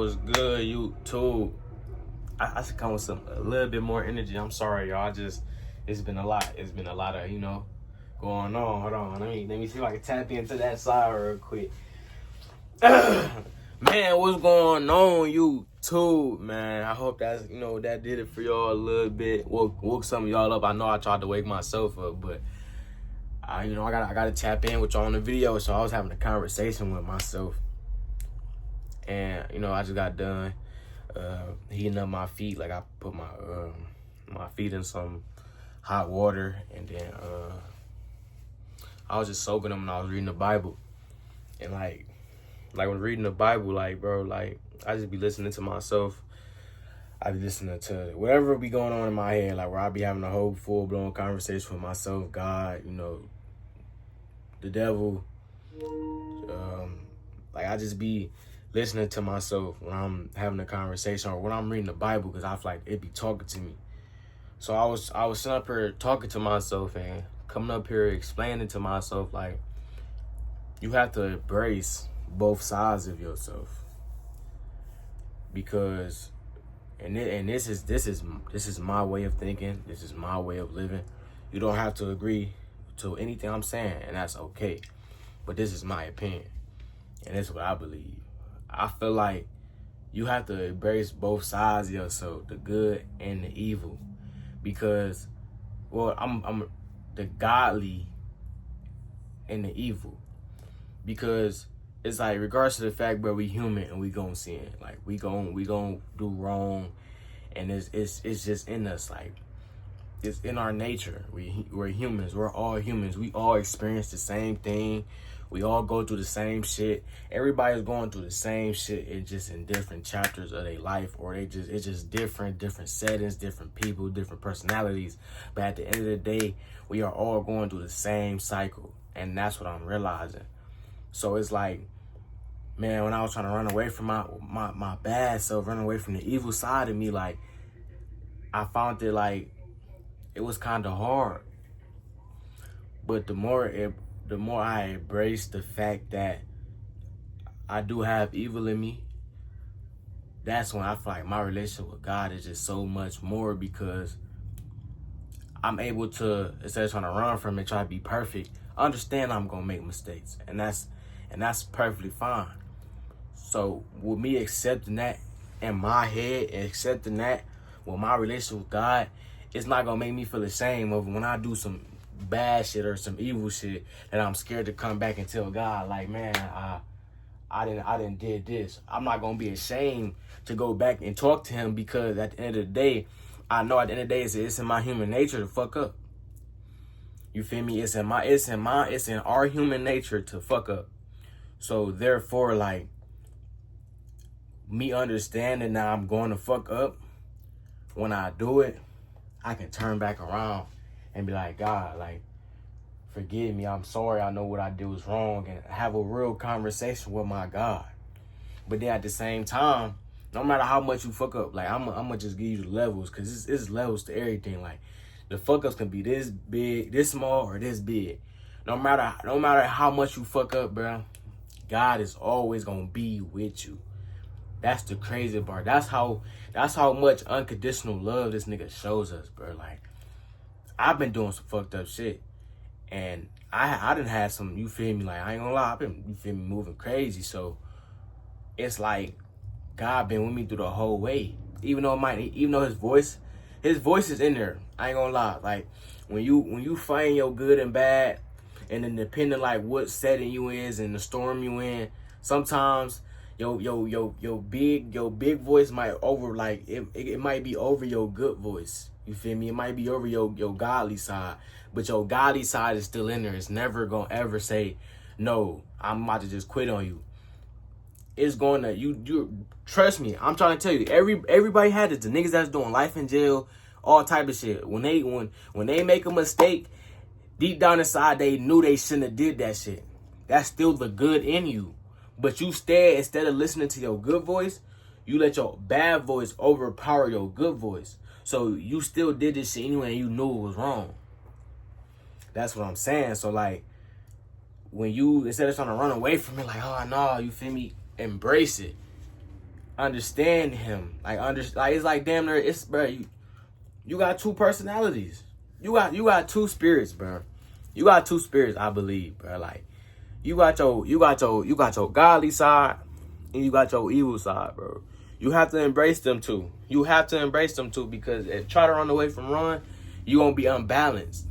What's good, YouTube? I should come with a little bit more energy. I'm sorry, y'all. It's been a lot. It's been a lot of, going on. Hold on. Let me see if I can tap into that side real quick. Man, what's going on, YouTube? Man, I hope that's, that did it for y'all a little bit. Woke some of y'all up. I know I tried to wake myself up, but I gotta tap in with y'all on the video. So I was having a conversation with myself. And, I just got done heating up my feet. Like, I put my feet in some hot water, and then I was just soaking them, and I was reading the Bible. And, like when reading the Bible, bro, I just be listening to myself. I be listening to whatever be going on in my head, where I be having a whole full-blown conversation with myself, God, the devil. I just be listening to myself when I'm having a conversation or when I'm reading the Bible, because I feel like it be talking to me. So I was sitting up here talking to myself and coming up here explaining to myself, you have to embrace both sides of yourself, because and this is my way of thinking. This is my way of living. You don't have to agree to anything I'm saying, and that's okay. But this is my opinion, and it's what I believe. I feel like you have to embrace both sides of yourself, the good and the evil, because, I'm the godly and the evil, because it's regards to the fact, bro, we human and we gon' sin, we gon' do wrong, and it's just in us, it's in our nature. We're humans. We're all humans. We all experience the same thing. We all go through the same shit. Everybody's going through the same shit. It's just in different chapters of their life, or it's just different settings, different people, different personalities. But at the end of the day, we are all going through the same cycle, and that's what I'm realizing. So it's man, when I was trying to run away from my bad self, run away from the evil side of me, I found it it was kind of hard. But the more I embrace the fact that I do have evil in me, that's when I feel like my relationship with God is just so much more, because I'm able to, instead of trying to run from it, try to be perfect, understand I'm gonna make mistakes, and that's perfectly fine. So with me accepting that in my head and accepting that with my relationship with God, it's not gonna make me feel ashamed of when I do some bad shit or some evil shit that I'm scared to come back and tell God, man, I didn't did this. I'm not gonna be ashamed to go back and talk to him, because at the end of the day, I know at the end of the day it's in my human nature to fuck up. You feel me? It's in our human nature to fuck up. So therefore, me understanding that I'm going to fuck up, when I do it, I can turn back around and be like, God, forgive me. I'm sorry. I know what I did was wrong, and have a real conversation with my God. But then at the same time, no matter how much you fuck up, I'm gonna just give you the levels, because it's levels to everything. The fuck ups can be this big, this small, or this big. No matter how much you fuck up, bro, God is always gonna be with you. That's the crazy part. That's how much unconditional love this nigga shows us, bro. I've been doing some fucked up shit, and I done had some, you feel me, I ain't gonna lie, I've been, you feel me, moving crazy. So it's God been with me through the whole way. Even though his voice is in there. I ain't gonna lie. When you find your good and bad, and then depending what setting you is and the storm you in, sometimes your big voice might over, it might be over your good voice. You feel me? It might be over your godly side, but your godly side is still in there. It's never gonna ever say, no, I'm about to just quit on you. It's going to, you trust me. I'm trying to tell you, everybody had it. The niggas that's doing life in jail, all type of shit. When they make a mistake, deep down inside, they knew they shouldn't have did that shit. That's still the good in you. But instead of listening to your good voice, you let your bad voice overpower your good voice. So you still did this shit anyway, and you knew it was wrong. That's what I'm saying. So when you, instead of trying to run away from it, oh no, you feel me, embrace it. understand him. Like it's like damn near it's bro. You got two personalities. You got two spirits, bro. You got two spirits, I believe, bro. Like you got your godly side and you got your evil side, bro. You have to embrace them too. You have to embrace them too, because if try to run away from Ron, you gonna be unbalanced.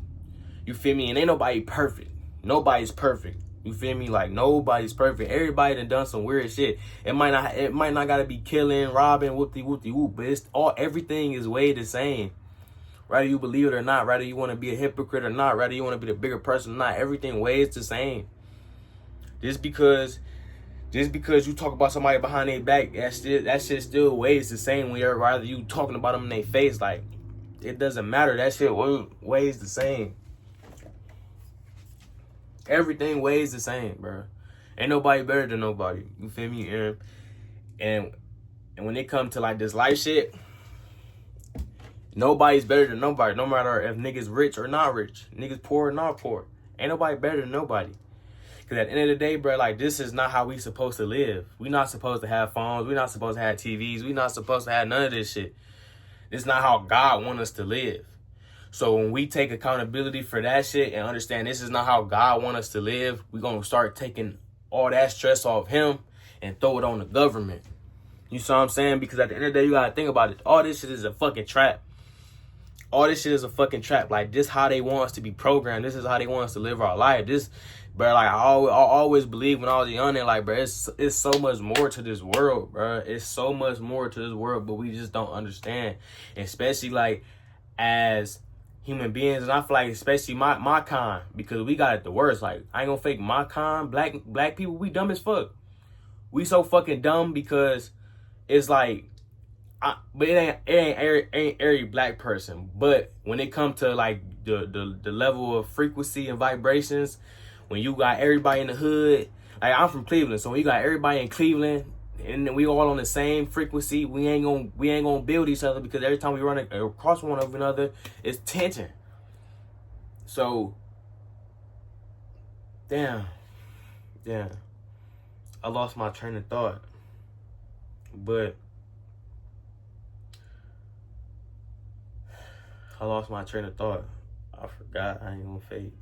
You feel me? And ain't nobody perfect. Nobody's perfect. You feel me? Like nobody's perfect. Everybody done some weird shit. It might not gotta be killing, robbing, whoop, but it's everything is way the same. Whether you believe it or not, whether you want to be a hypocrite or not, whether you want to be the bigger person or not, everything weighs the same. Just because you talk about somebody behind their back, that shit still weighs the same when you're rather you talking about them in their face. Like, it doesn't matter. That shit weighs the same. Everything weighs the same, bro. Ain't nobody better than nobody. You feel me? And when it comes to like this life shit, nobody's better than nobody. No matter if niggas rich or not rich, niggas poor or not poor, ain't nobody better than nobody. Cause at the end of the day, bro, like this is not how we supposed to live. We not supposed to have phones. We not supposed to have TVs. We not supposed to have none of this shit. This is not how God wants us to live. So when we take accountability for that shit and understand this is not how God wants us to live, we're going to start taking all that stress off him and throw it on the government. You see what I'm saying? Because at the end of the day, you got to think about it. All this shit is a fucking trap. All this shit is a fucking trap. Like, this how they want us to be programmed. This is how they want us to live our life. This, bro, like, I always believe when I was young, and like, bro, it's so much more to this world, bro. It's so much more to this world, but we just don't understand. Especially, like, as human beings, and I feel like especially my kind, because we got it the worst. Like, I ain't gonna fake my kind, black people, we dumb as fuck. We so fucking dumb because it's like, but it ain't every black person. But when it comes to like the level of frequency and vibrations, when you got everybody in the hood, like I'm from Cleveland, so when you got everybody in Cleveland and we all on the same frequency, we ain't gonna build each other, because every time we run across one of another, it's tension. So, damn, I lost my train of thought, but. I lost my train of thought. I forgot. I ain't gonna fake.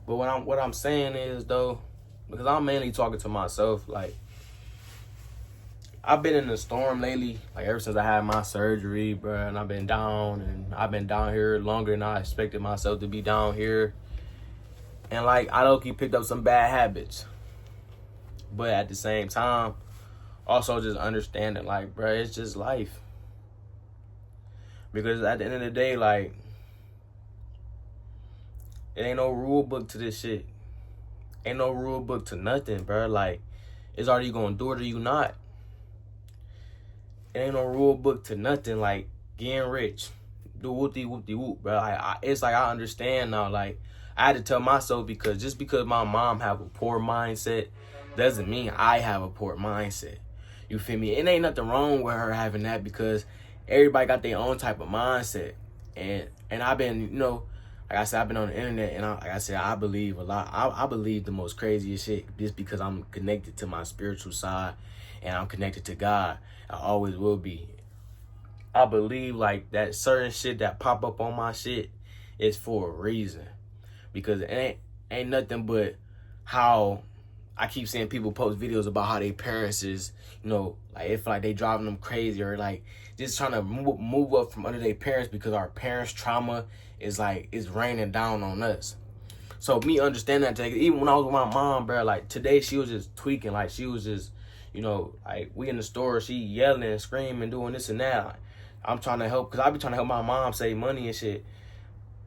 But what I'm saying is though, because I'm mainly talking to myself, like I've been in the storm lately, like ever since I had my surgery, bro, and I've been down here longer than I expected myself to be down here. And like I low-key picked up some bad habits. But at the same time, also just understanding like, bro, it's just life. Because at the end of the day, like, it ain't no rule book to this shit. Ain't no rule book to nothing, bro. Like, it's either you gonna do it or you not. It ain't no rule book to nothing. Like, getting rich, do whoop-de-whoop, bro. It's like I understand now. Like, I had to tell myself, because just because my mom have a poor mindset doesn't mean I have a poor mindset. You feel me? It ain't nothing wrong with her having that, because everybody got their own type of mindset. And I've been, you know, like I said, I've been on the internet, and like I said, I believe a lot. I believe the most craziest shit just because I'm connected to my spiritual side and I'm connected to God. I always will be. I believe like that certain shit that pop up on my shit is for a reason. Because it ain't nothing but how I keep seeing people post videos about how their parents is, you know, like if like they driving them crazy, or like just trying to move up from under their parents, because our parents' trauma is like is raining down on us. So me understanding that, even when I was with my mom, bro, like today she was just tweaking, like she was just, you know, like we in the store, she yelling and screaming, doing this and that. Like, I'm trying to help, because I be trying to help my mom save money and shit.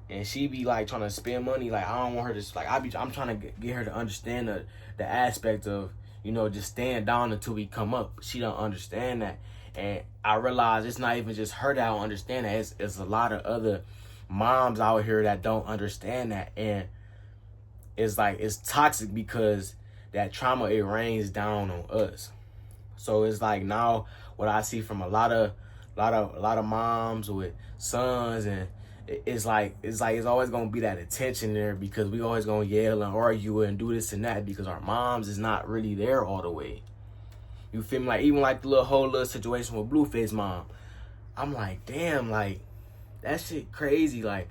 And she be like trying to spend money. Like I don't want her to, like I'm trying to get her to understand the aspect of, you know, just staying down until we come up. She don't understand that. And I realize it's not even just her that don't understand that. It's a lot of other moms out here that don't understand that. And it's like, it's toxic because that trauma, it rains down on us. So it's like now what I see from a lot of moms with sons, and it's always gonna be that attention there, because we always gonna yell and argue and do this and that, because our moms is not really there all the way. You feel me? Like, even like the whole little situation with Blueface mom. I'm like, damn, like, that shit crazy. Like,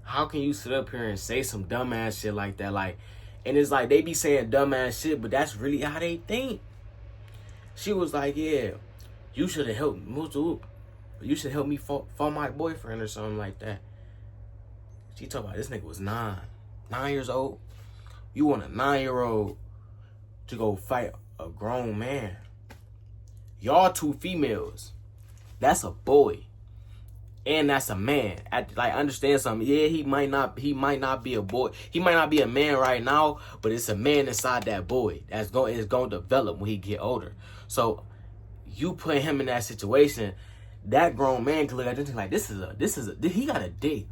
how can you sit up here and say some dumbass shit like that? Like, and it's like, they be saying dumbass shit, but that's really how they think. She was like, yeah, you should have helped me. You should help me fight my boyfriend or something like that. She talking about this nigga was 9 years old. You want a 9-year-old to go fight a grown man. Y'all 2 females. That's a boy. And that's a man. Like, understand something. Yeah, he might not be a boy. He might not be a man right now, but it's a man inside that boy that's going to develop when he get older. So you put him in that situation, that grown man can look at this like, this is a he got a dick.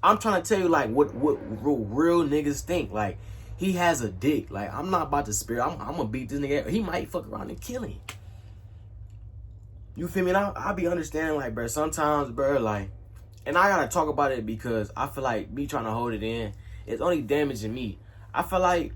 I'm trying to tell you, like, what real niggas think. Like, he has a dick. Like, I'm not about to spare. I'm gonna beat this nigga. He might fuck around and kill him. You feel me? And I be understanding, like, bro, sometimes, bro, like, and I gotta talk about it because I feel like me trying to hold it in, it's only damaging me. I feel like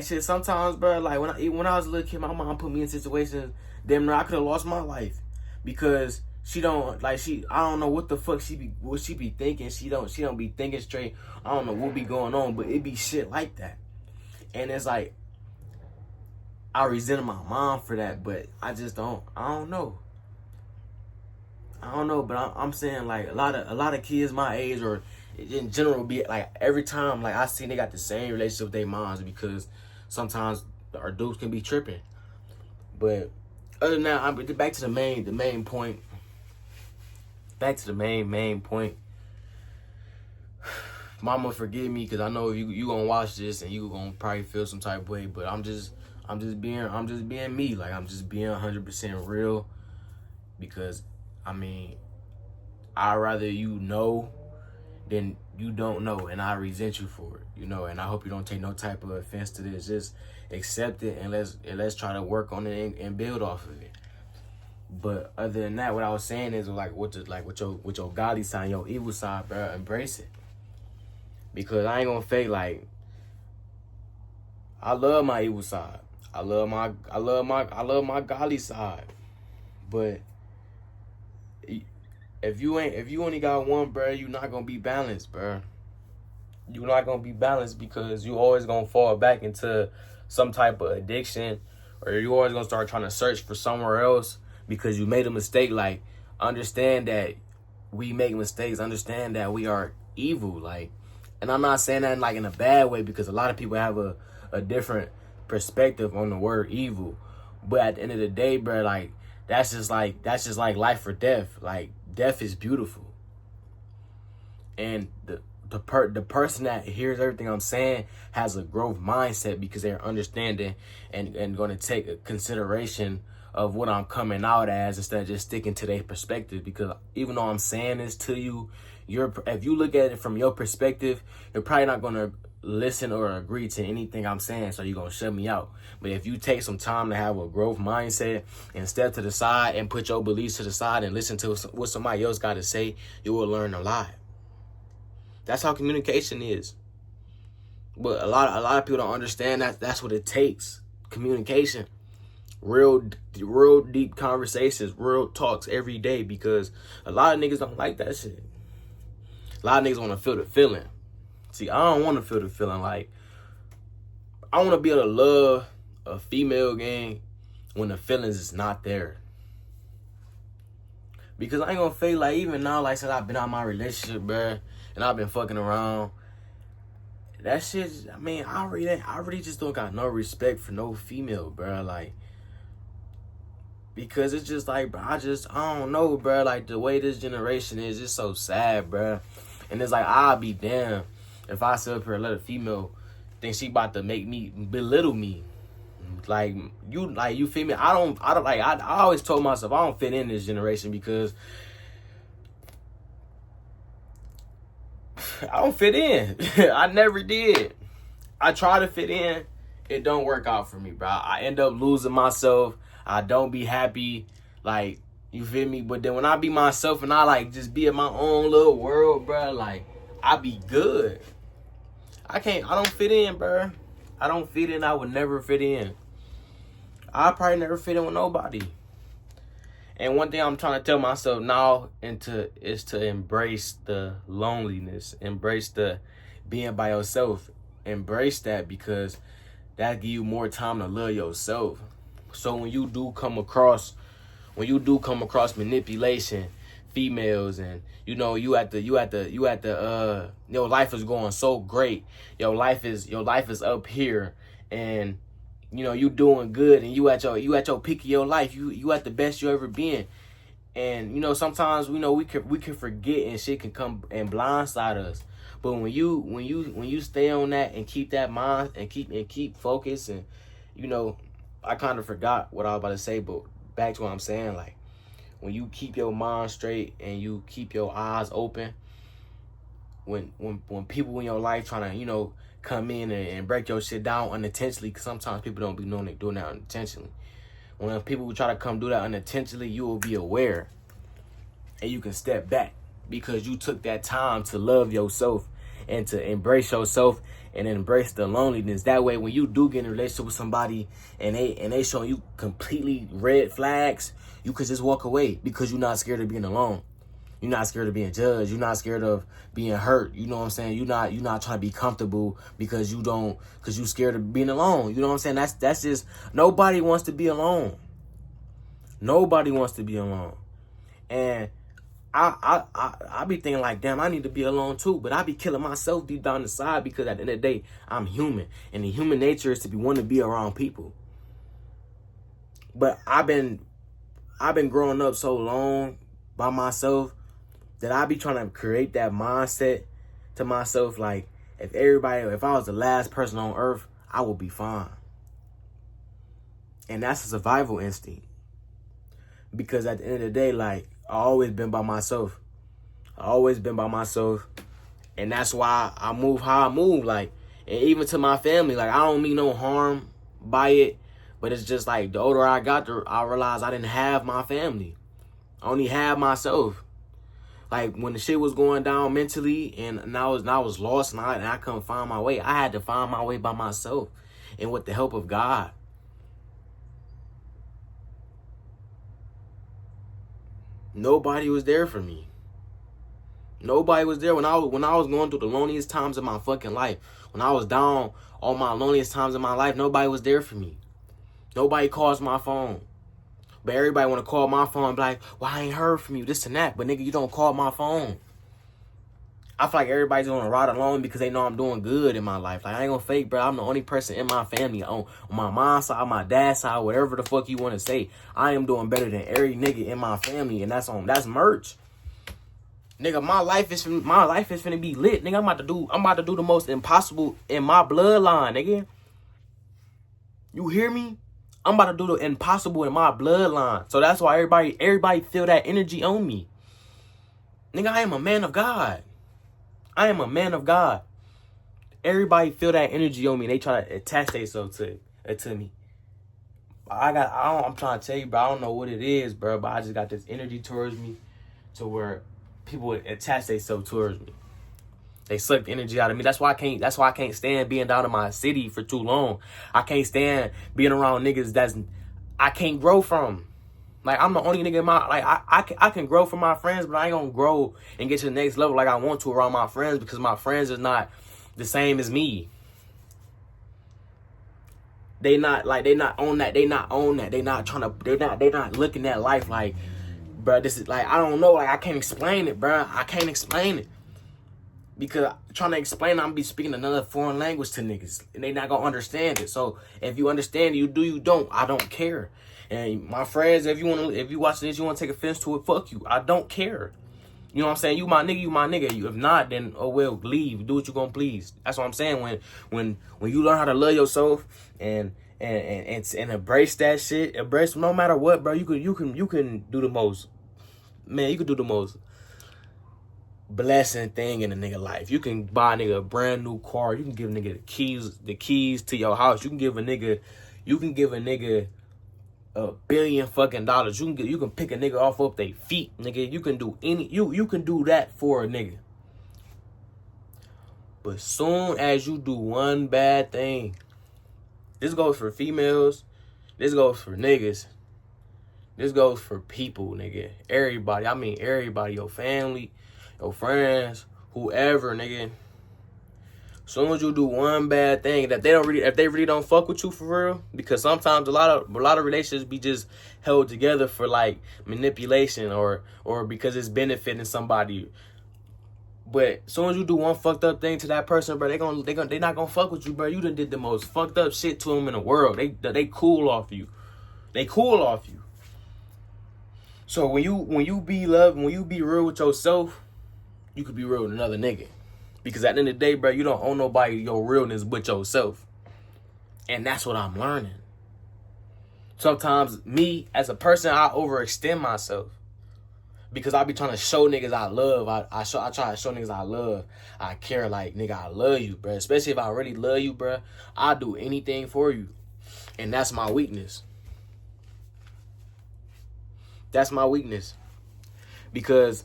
shit, sometimes, bro, like, when I was a little kid, my mom put me in situations, damn near I could have lost my life. Because she don't, like, I don't know what the fuck she be thinking. She don't be thinking straight. I don't know what be going on, but it be shit like that. And it's like, I resent my mom for that, but I don't know. I don't know, but I'm saying, like, a lot of kids my age, or in general, be like, every time, like, I see they got the same relationship with their moms, because sometimes our dudes can be tripping. But other than that, I'm back to the main point. Back to the main point. Mama, forgive me, because I know you gonna watch this and you gonna probably feel some type of way, but I'm just being me. Like, I'm just being 100% real, because I mean, I'd rather you know than you don't know, and I resent you for it, you know. And I hope you don't take no type of offense to this. Just accept it, and let's try to work on it and build off of it. But other than that, what I was saying is, like, with your godly side, your evil side, bro, embrace it. Because I ain't gonna fake, like, I love my evil side. I love my godly side. But if you only got one, bro, you're not gonna be balanced, bro. You're not gonna be balanced, because you always gonna fall back into some type of addiction, or you always gonna start trying to search for somewhere else because you made a mistake. Like, understand that we make mistakes. Understand that we are evil. Like, and I'm not saying that like in a bad way, because a lot of people have a different perspective on the word evil. But at the end of the day, bro, like, that's just like life or death. Like, death is beautiful. And the person that hears everything I'm saying has a growth mindset, because they're understanding and going to take a consideration of what I'm coming out as, instead of just sticking to their perspective. Because even though I'm saying this to you, if you look at it from your perspective, you're probably not going to listen or agree to anything I'm saying, so you're going to shut me out. But if you take some time to have a growth mindset and step to the side and put your beliefs to the side and listen to what somebody else got to say, you will learn a lot. That's how communication is. But a lot of people don't understand that that's what it takes. Communication. Real deep conversations, real talks every day, because a lot of niggas don't like that shit. A lot of niggas want to feel the feeling. See, I don't want to feel the feeling. Like, I want to be able to love a female gang when the feelings is not there. Because I ain't gonna feel like, even now, like, since I've been out of my relationship, bruh, and I've been fucking around, that shit, I mean, I really just don't got no respect for no female, bruh. Like, because it's just like, bro, I don't know, bro. Like, the way this generation is, it's so sad, bro. And it's like, I'll be damned if I sit up here and let a female think she about to make me belittle me. Like, you feel me? I always told myself I don't fit in this generation, because I don't fit in. I never did. I try to fit in. It don't work out for me, bro. I end up losing myself. I don't be happy. Like, you feel me? But then when I be myself and I, like, just be in my own little world, bro, like, I be good. I don't fit in, bro. I don't fit in. I would never fit in. I probably never fit in with nobody. And one thing I'm trying to tell myself now is to embrace the loneliness, embrace the being by yourself, embrace that, because that give you more time to love yourself. So when you do come across manipulation, females, and you at the your life is going so great, your life is up here, and you doing good, and you at your peak of your life, you at the best you ever been. And sometimes we can forget, and shit can come and blindside us. But when you stay on that and keep that mind and keep focused, and I kind of forgot what I was about to say, but back to what I'm saying, like, when you keep your mind straight and you keep your eyes open, when people in your life trying to come in and break your shit down unintentionally, because sometimes people don't be knowing they're doing that unintentionally. When people try to come do that unintentionally, you will be aware, and you can step back, because you took that time to love yourself and to embrace yourself and embrace the loneliness. That way, when you do get in a relationship with somebody and they showing you completely red flags, you could just walk away, because you're not scared of being alone. You're not scared of being judged. You're not scared of being hurt. You know what I'm saying? You're not trying to be comfortable because you're scared of being alone. You know what I'm saying? That's just, nobody wants to be alone. Nobody wants to be alone. And I be thinking like, damn, I need to be alone too. But I be killing myself deep down inside, because at the end of the day, I'm human. And the human nature is to be want to be around people. But I've been growing up so long by myself that I be trying to create that mindset to myself, like, if I was the last person on earth, I would be fine. And that's a survival instinct. Because at the end of the day, like, I always been by myself. And that's why I move how I move. Like, and even to my family, like, I don't mean no harm by it. But it's just like, the older I got, I realized I didn't have my family. I only had myself. Like, when the shit was going down mentally, and I was lost, and I couldn't find my way, I had to find my way by myself, and with the help of God. Nobody was there for me. Nobody was there when I was going through the loneliest times of my fucking life. When I was down, all my loneliest times of my life, nobody was there for me. Nobody calls my phone. But everybody want to call my phone and be like, well, I ain't heard from you, this and that. But nigga, you don't call my phone. I feel like everybody's going to ride along because they know I'm doing good in my life. Like, I ain't going to fake, bro. I'm the only person in my family, on my mom's side, my dad's side, whatever the fuck you want to say. I am doing better than every nigga in my family, and that's merch. Nigga, my life is finna be lit. Nigga, I'm about to do the most impossible in my bloodline, nigga. You hear me? I'm about to do the impossible in my bloodline. So that's why everybody feel that energy on me. Nigga, I am a man of God. I am a man of God. Everybody feel that energy on me. They try to attach themselves to me. I'm trying to tell you, bro, I don't know what it is, bro, but I just got this energy towards me to where people attach themselves towards me. They suck the energy out of me. That's why I can't stand being down in my city for too long. I can't stand being around niggas I can't grow from. Like, I'm the only nigga in my, like, I can grow from my friends, but I ain't gonna grow and get to the next level like I want to around my friends, because my friends is not the same as me. They not on that. They not looking at life like, bro, this is like, I don't know. Like, I can't explain it, bro. I can't explain it. Because trying to explain, I'm be speaking another foreign language to niggas, and they not gonna understand it. So if you understand it, you do, you don't. I don't care. And my friends, if you watching this, you wanna take offense to it, fuck you. I don't care. You know what I'm saying? You my nigga. If not, then oh well, leave. Do what you gonna please. That's what I'm saying. When you learn how to love yourself and embrace that shit, embrace no matter what, bro. You can do the most. Man, you can do the most blessing thing in a nigga life. You can buy a nigga a brand new car. You can give a nigga the keys to your house. You can give a nigga $1 billion fucking dollars. You can pick a nigga off their feet, nigga. You can do you can do that for a nigga. But soon as you do one bad thing, this goes for females, This goes for niggas. This goes for people, nigga. Everybody. I mean everybody. Your family, your friends, whoever, nigga. As soon as you do one bad thing that if they really don't fuck with you for real, because sometimes a lot of relationships be just held together for like manipulation or because it's benefiting somebody. But as soon as you do one fucked up thing to that person, bro, they not gonna fuck with you, bro. You done did the most fucked up shit to them in the world. They cool off you. They cool off you. So when you be real with yourself, you could be real with another nigga. Because at the end of the day, bro, you don't owe nobody your realness but yourself. And that's what I'm learning. Sometimes me, as a person, I overextend myself. Because I be trying to show niggas I love. I try to show niggas I love. I care, like, nigga, I love you, bro. Especially if I really love you, bro. I'll do anything for you. And that's my weakness. That's my weakness. Because,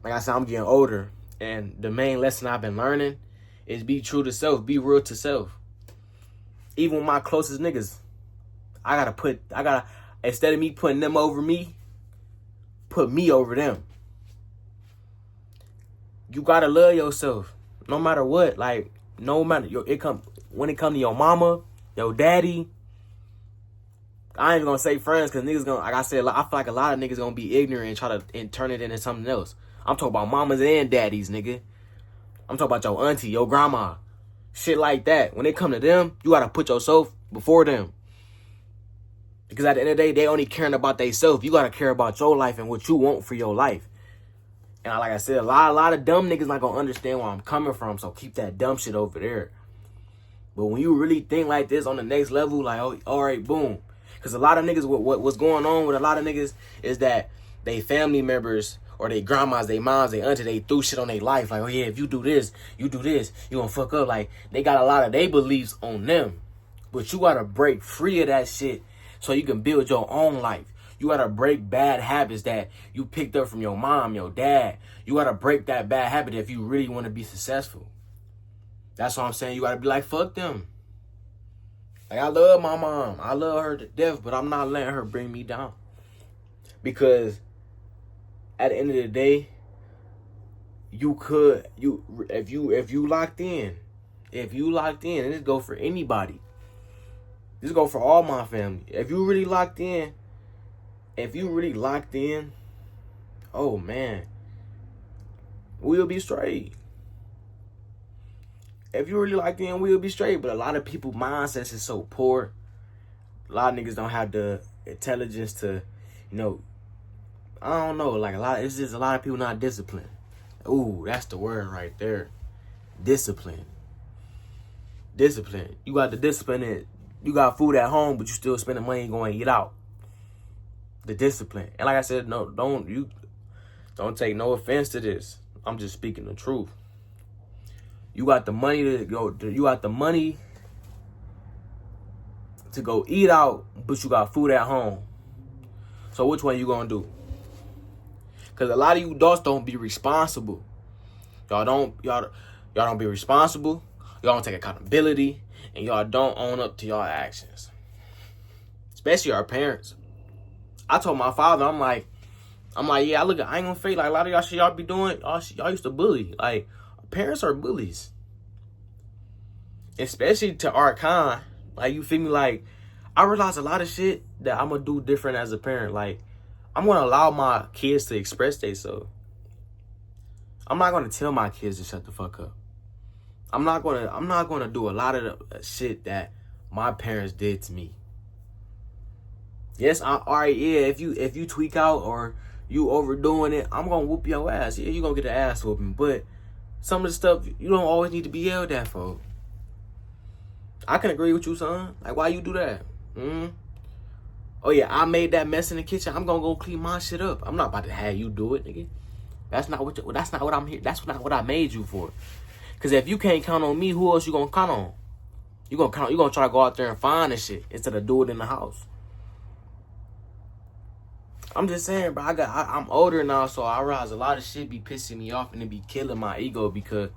like I said, I'm getting older. And the main lesson I've been learning is be true to self. Be real to self. Even with my closest niggas, instead of me putting them over me, put me over them. You gotta love yourself. No matter what. Like, no matter when it come to your mama, your daddy. I ain't gonna say friends because niggas gonna, like I said, I feel like a lot of niggas gonna be ignorant and try to turn it into something else. I'm talking about mamas and daddies, nigga. I'm talking about your auntie, your grandma. Shit like that. When it come to them, you gotta put yourself before them. Because at the end of the day, they only caring about themselves. You gotta care about your life and what you want for your life. And like I said, a lot of dumb niggas not gonna understand where I'm coming from. So keep that dumb shit over there. But when you really think like this on the next level, like, oh, all right, boom. Because a lot of niggas, what's going on with a lot of niggas is that they family members or they grandmas, they moms, they auntie, they threw shit on their life. Like, oh yeah, if you do this, you gonna fuck up. Like, they got a lot of their beliefs on them. But you gotta break free of that shit so you can build your own life. You gotta break bad habits that you picked up from your mom, your dad. You gotta break that bad habit if you really want to be successful. That's what I'm saying. You gotta be like, fuck them. Like, I love my mom. I love her to death, but I'm not letting her bring me down. Because at the end of the day, if you locked in, and this go for anybody. This go for all my family. If you really locked in, oh man, we'll be straight. If you really locked in, we'll be straight. But a lot of people mindsets is so poor. A lot of niggas don't have the intelligence to, I don't know, like it's just a lot of people not disciplined. Ooh, that's the word right there. Discipline. You got the discipline. You got food at home, but you still spending money going to eat out. The discipline. And like I said, no, don't take no offense to this. I'm just speaking the truth. You got the money to go eat out, but you got food at home. So which one you gonna do? Because a lot of you adults don't be responsible. Y'all don't be responsible. Y'all don't take accountability. And y'all don't own up to y'all actions. Especially our parents. I told my father, I'm like, yeah, I ain't gonna fake, like, a lot of y'all shit y'all be doing, y'all used to bully. Like, parents are bullies. Especially to our kind. Like, you feel me? Like, I realize a lot of shit that I'm gonna do different as a parent. Like, I'm gonna allow my kids to express themselves. I'm not gonna tell my kids to shut the fuck up. I'm not gonna do a lot of the shit that my parents did to me. Yes, alright, yeah, if you tweak out or you overdoing it, I'm gonna whoop your ass. Yeah, you gonna get the ass whooping. But some of the stuff you don't always need to be yelled at for. I can agree with you, son. Like, why you do that? Oh yeah, I made that mess in the kitchen. I'm gonna go clean my shit up. I'm not about to have you do it, nigga. That's not what I'm here. That's not what I made you for. Cause if you can't count on me, who else you gonna count on? You gonna try to go out there and find this shit instead of do it in the house. I'm just saying, bro. I'm older now, so I realize a lot of shit be pissing me off and it be killing my ego because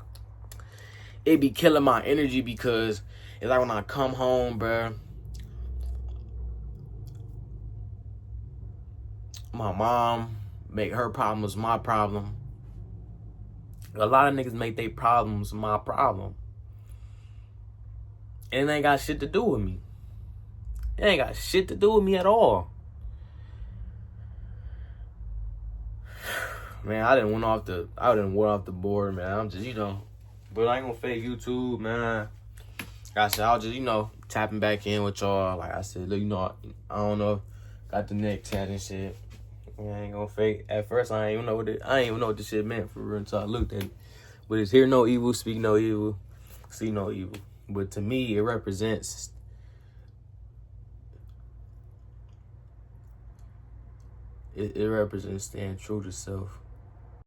it be killing my energy because it's like when I come home, bro. my mom, make her problems my problem. A lot of niggas make their problems my problem. And it ain't got shit to do with me. It ain't got shit to do with me at all. Man, I didn't went off the board, man. I'm just, but I ain't gonna fake YouTube, man. Like I said, I was just, tapping back in with y'all. Like I said, look, I don't know, got the neck tat and shit. I ain't gonna fake. At first, I ain't even know what this shit meant for real until I looked at it. But it's hear no evil, speak no evil, see no evil. But to me, it represents staying true to self.